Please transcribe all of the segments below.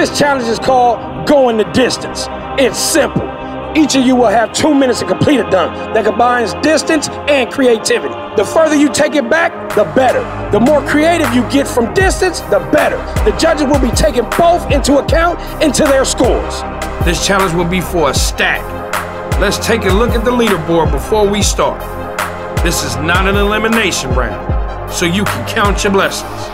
This challenge is called Going the Distance. It's simple. Each of you will have 2 minutes to complete a dunk that combines distance and creativity. The further you take it back, the better. The more creative you get from distance, the better. The judges will be taking both into account into their scores. This challenge will be for a stack. Let's take a look at the leaderboard before we start. This is not an elimination round, so you can count your blessings.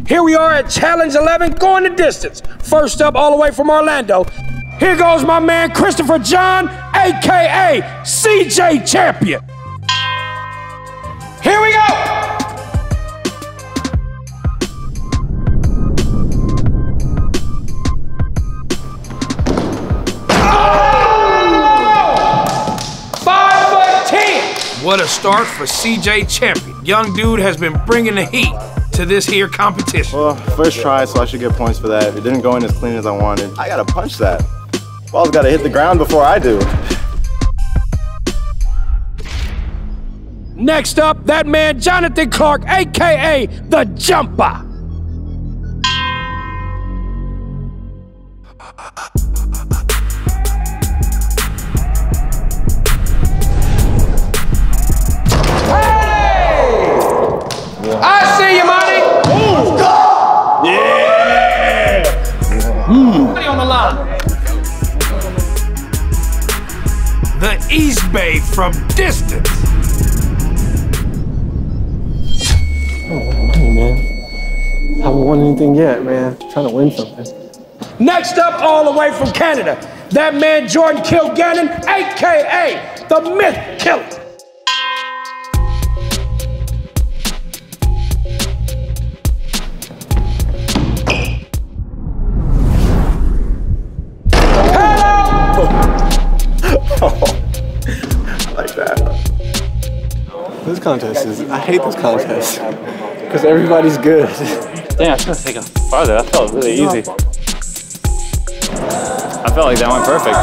Here we are at Challenge 11, Going the Distance. First up, all the way from Orlando, here goes my man Christopher John, AKA CJ Champion. Here we go. Oh! 5'10". What a start for CJ Champion. Young dude has been bringing the heat to this here competition. Well, first try, so I should get points for that. It didn't go in as clean as I wanted. I gotta punch that. Ball's gotta hit the ground before I do. Next up, that man Jonathan Clark, AKA The Jumper. I see you, Monty. Let's go! Yeah! Money on the line. The East Bay from distance. Hey, man. I haven't won anything yet, man. I'm trying to win something. Next up, all the way from Canada, that man Jordan Kilgallen, AKA The Myth Killer. This contest is, I hate this contest because everybody's good. Dang, I should have taken farther. That felt really easy. I felt like that went perfect.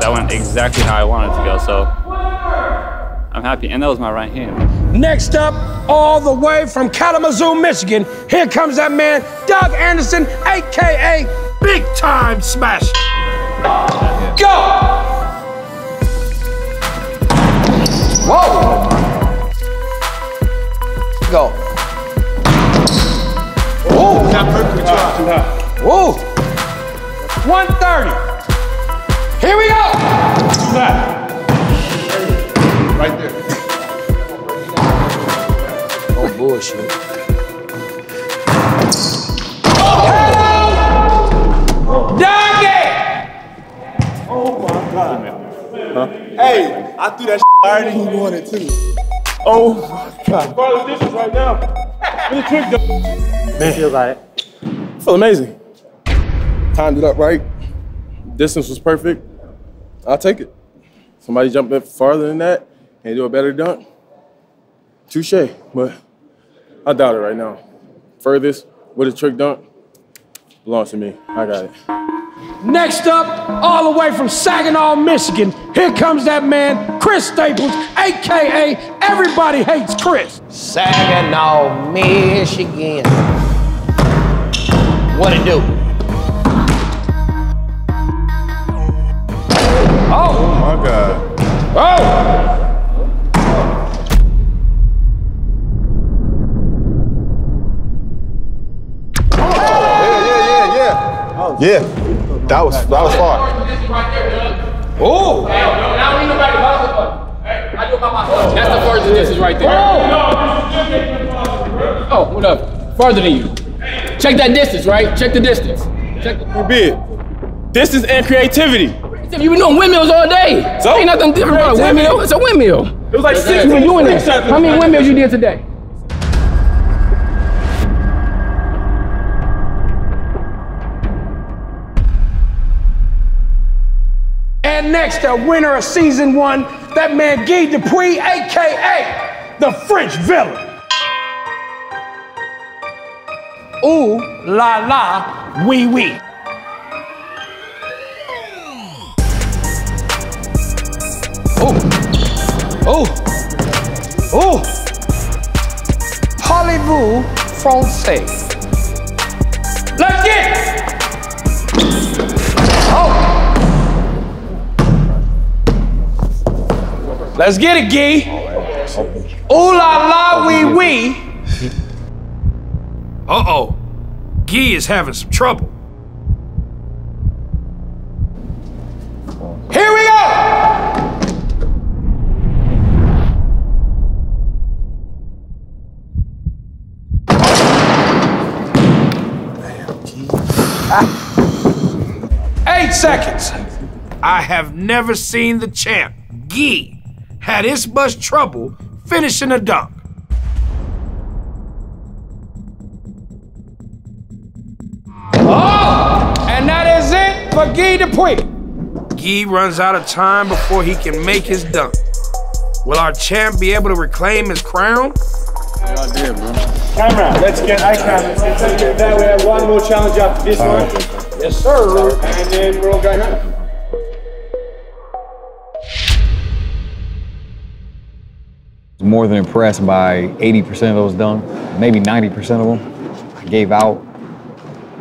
That went exactly how I wanted it to go, so I'm happy. And that was my right hand. Next up, all the way from Kalamazoo, Michigan, here comes that man, Doug Anderson, AKA Big Time Smasher. Go! Whoa! Go. Ooh. Not perfect, too high. Ooh. 130. Here we go. Too high. Right there. Oh, bullshit. Doggy! Oh, my God. Huh? Hey, I threw that harder than he wanted to. Oh my God. Farther distance right now. Really quick though. Man, feel about it. I feel amazing. Timed it up right. Distance was perfect. I'll take it. Somebody jump in farther than that and do a better dunk. Touche, but I doubt it right now. Furthest with a trick dunk belongs to me. I got it. Next up, all the way from Saginaw, Michigan, here comes that man, Chris Staples, AKA Everybody Hates Chris. Saginaw, Michigan. What it do? Oh my God. Oh! Yeah, that was far. Oh! That's the furthest distance right there. Oh, what up? Farther than you. Check that distance, right? Check the distance. Check the Big. Distance and creativity. You've been doing windmills all day. So? Ain't nothing different about a windmill. It's a windmill. It was like 6 You've been doing this. How many windmills you did today? And next, the winner of season 1, that man Guy Dupree, AKA the French Villain. Ooh la la, wee wee. Oh, oh, Parlez-vous français? Let's get it, Gee. Ooh la la wee wee. Uh-oh. Gee is having some trouble. Here we go! Ah. 8 seconds. I have never seen the champ, Gee, had this much trouble finishing a dunk. Oh! And that is it for Gee Dupree. Gee runs out of time before he can make his dunk. Will our champ be able to reclaim his crown? Idea, bro. Camera, let's get eye contact. That we have one more challenge after this one. Yes, sir. And then we're all going home. More than impressed by 80% of those done, maybe 90% of them. I gave out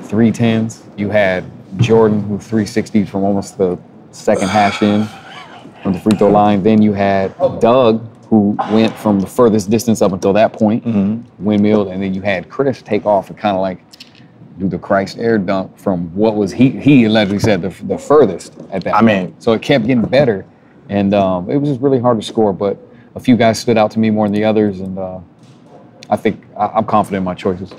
3 10s. You had Jordan, who 360'd from almost the second hash in from the free throw line. Then you had Doug, who went from the furthest distance up until that point, windmilled, and then you had Chris take off and kind of like do the Christ air dunk from what was he allegedly said the furthest at that point. So it kept getting better, and it was just really hard to score, but a few guys stood out to me more than the others, and I think I'm confident in my choices.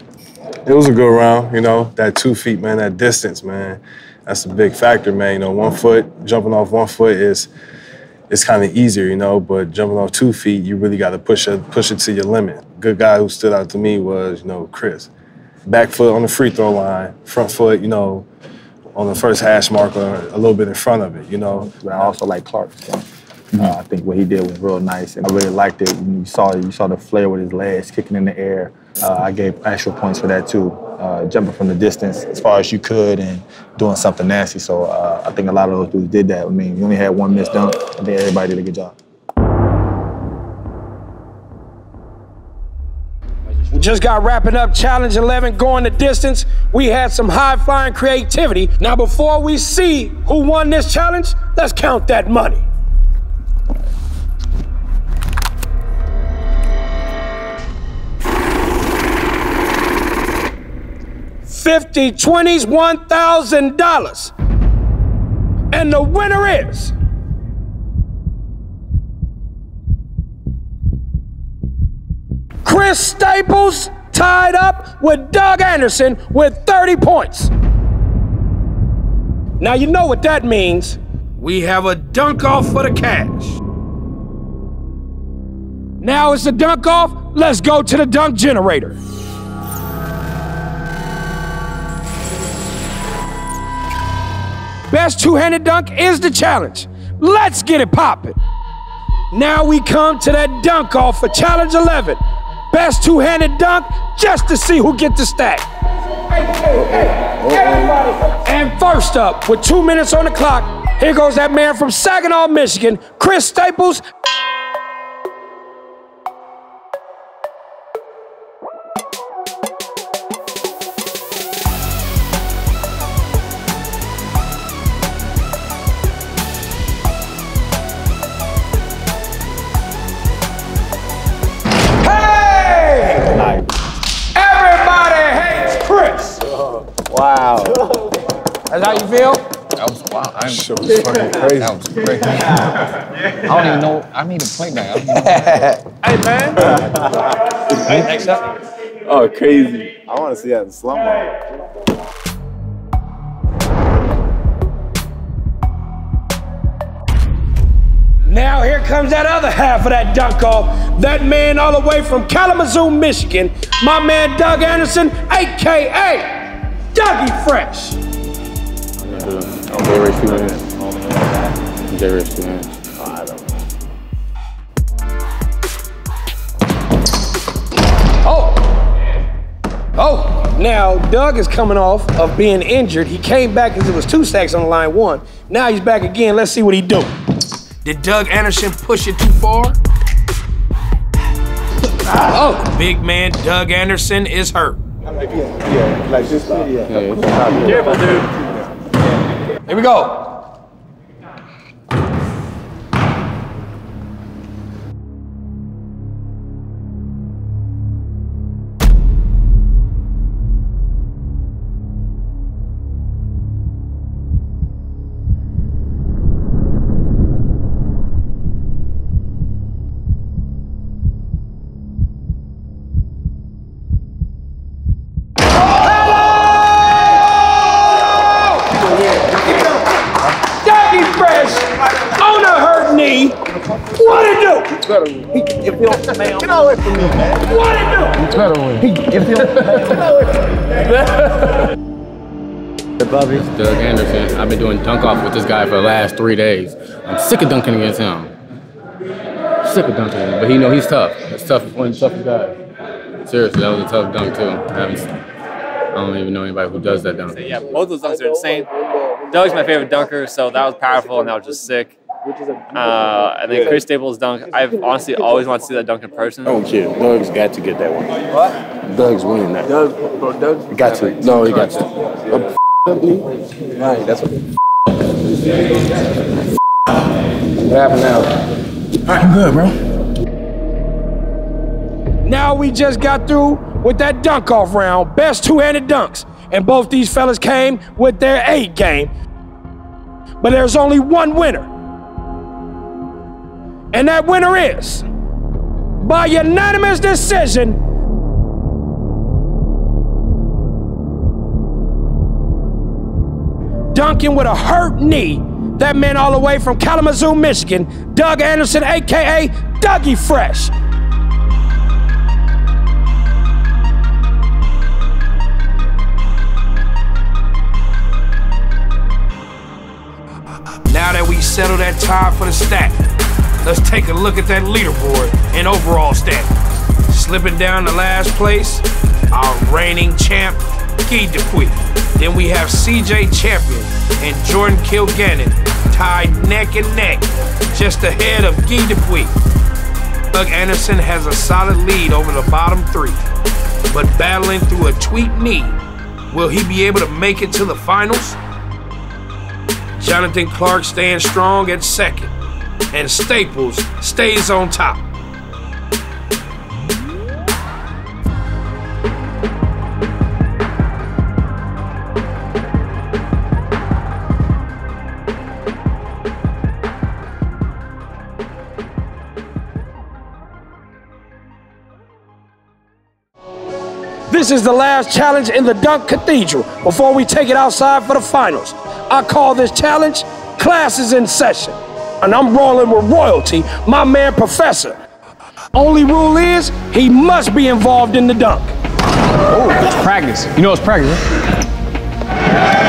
It was a good round, you know, that 2 feet, man, that distance, man, that's a big factor, man. You know, 1 foot, jumping off 1 foot it's kind of easier, you know, but jumping off 2 feet, you really got to push it to your limit. Good guy who stood out to me was, you know, Chris. Back foot on the free throw line, front foot, you know, on the first hash marker, a little bit in front of it, you know. I also like Clark. I think what he did was real nice, and I really liked it. You saw the flare with his legs kicking in the air. I gave extra points for that too, jumping from the distance as far as you could and doing something nasty. So I think a lot of those dudes did that. I mean, you only had 1 missed dunk. I think everybody did a good job. We just got wrapping up Challenge 11, going the distance. We had some high-flying creativity. Now, before we see who won this challenge, let's count that money. $50, $20s, $1,000. And the winner is... Chris Staples tied up with Doug Anderson with 30 points. Now you know what that means. We have a dunk-off for the cash. Now it's the dunk-off. Let's go to the dunk generator. Best two-handed dunk is the challenge. Let's get it popping. Now we come to that dunk-off for Challenge 11. Best two-handed dunk, just to see who gets the stack. Everybody. And first up, with 2 minutes on the clock, here goes that man from Saginaw, Michigan, Chris Staples. Wow. That's how you feel? That was wild. That was fucking crazy. That was crazy. I don't even know. I need a playback. Hey, man. Next up. Oh, crazy. I want to see that in slow-mo. Now here comes that other half of that dunk-off. That man all the way from Kalamazoo, Michigan, my man Doug Anderson, a.k.a. Dougie Fresh. J-Rich 2 minutes. J-Rich 2 minutes. Oh, now Doug is coming off of being injured. He came back because it was 2 stacks on line 1. Now he's back again. Let's see what he do. Did Doug Anderson push it too far? Oh, big man Doug Anderson is hurt. Yeah, like this. Careful, dude. Here we go. What it do? Get away from me, man. What it do? It's better win. Doug Anderson. I've been doing dunk off with this guy for the last 3 days. I'm sick of dunking against him. Sick of dunking, but he's tough. It's tough. One of the toughest guys. Seriously, that was a tough dunk too. I don't even know anybody who does that dunk. So yeah, both those dunks are insane. Doug's my favorite dunker, so that was powerful and that was just sick. And then Chris Staples' dunk, I've honestly always wanted to see that dunk in person. I don't care. Doug's got to get that one. What? Doug's winning that. Doug Got to. No, he got to. Right, that's what. What happened now? I'm good, bro. Now we just got through with that dunk-off round, best two-handed dunks. And both these fellas came with their A game. But there's only one winner. And that winner is, by unanimous decision, dunking with a hurt knee, that man all the way from Kalamazoo, Michigan, Doug Anderson, AKA Dougie Fresh. Now that we settled that tie for the stack, let's take a look at that leaderboard and overall stats. Slipping down to last place, our reigning champ, Dupree. Then we have CJ Champion and Jordan Kilgallen tied neck and neck, just ahead of Dupree. Doug Anderson has a solid lead over the bottom three, but battling through a tweaked knee, will he be able to make it to the finals? Jonathan Clark stands strong at second, and Staples stays on top. This is the last challenge in the Dunk Cathedral before we take it outside for the finals. I call this challenge Classes in Session. And I'm rolling with royalty, my man Professor. Only rule is, he must be involved in the dunk. Oh, it's practice. You know it's practice, right?